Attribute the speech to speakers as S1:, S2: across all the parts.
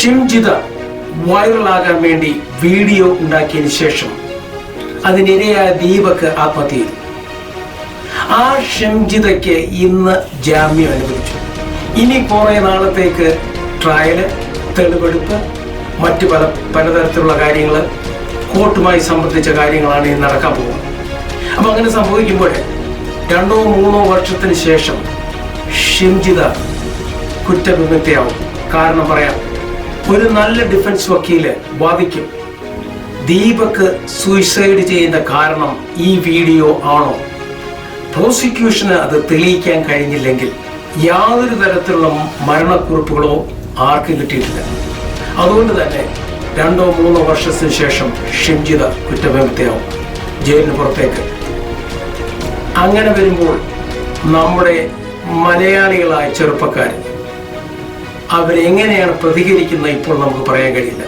S1: ഷിംജിത വൈറലാകാൻ വേണ്ടി വീഡിയോ ഉണ്ടാക്കിയതിന് ശേഷം അതിനിരയായ ദീപക് ആത്മഹത്യ ചെയ്തു. ആ ഷിംജിതയ്ക്ക് ഇന്ന് ജാമ്യം അനുവദിച്ചു. ഇനി കുറെ നാളത്തേക്ക് ട്രയല്, തെളിവെടുപ്പ്, മറ്റു പലതരത്തിലുള്ള കാര്യങ്ങൾ, കോർട്ടുമായി സംബന്ധിച്ച കാര്യങ്ങളാണ് ഇനി നടക്കാൻ പോകുന്നത്. അപ്പൊ അങ്ങനെ സംഭവിക്കുമ്പോൾ 2-3 വർഷത്തിന് ശേഷം ഷിംജിത കുറ്റവിമുക്തയാവും. കാരണം പറയാം, ഒരു നല്ല ഡിഫൻസ് വക്കീല് വാദിക്കും, ദീപക് സൂയിസൈഡ് ചെയ്യുന്ന കാരണം ഈ വീഡിയോ ആണോ? പ്രോസിക്യൂഷന് അത് തെളിയിക്കാൻ കഴിഞ്ഞില്ലെങ്കിൽ യാതൊരു തരത്തിലുള്ള മരണക്കുറിപ്പുകളോ ആർക്കും കിട്ടിയിട്ടില്ല. അതുകൊണ്ട് തന്നെ 2-3 വർഷത്തിന് ശേഷം ഷിംജിത കുറ്റവിമുക്തയാവും, ജയിലിന് പുറത്തേക്ക്. അങ്ങനെ വരുമ്പോൾ നമ്മുടെ മലയാളികളായ ചെറുപ്പക്കാർ അവരെങ്ങനെയാണ് പ്രതികരിക്കുന്നത് ഇപ്പോൾ നമുക്ക് പറയാൻ കഴിയില്ല.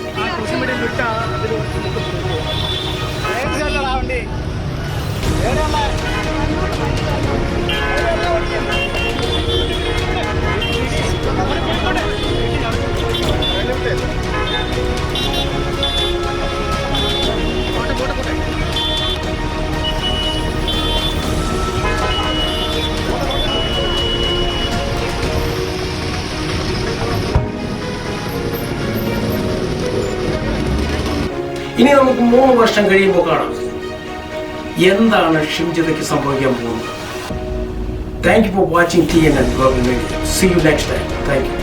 S1: ഇനി നമുക്ക് 3 വർഷം കഴിയുമ്പോൾ കാണാം എന്താണ് ഷിംജിതയ്ക്ക് സംഭവിക്കാൻ പോകുന്നത്. Thank you for watching TNN Global Media. See you next time. Thank you.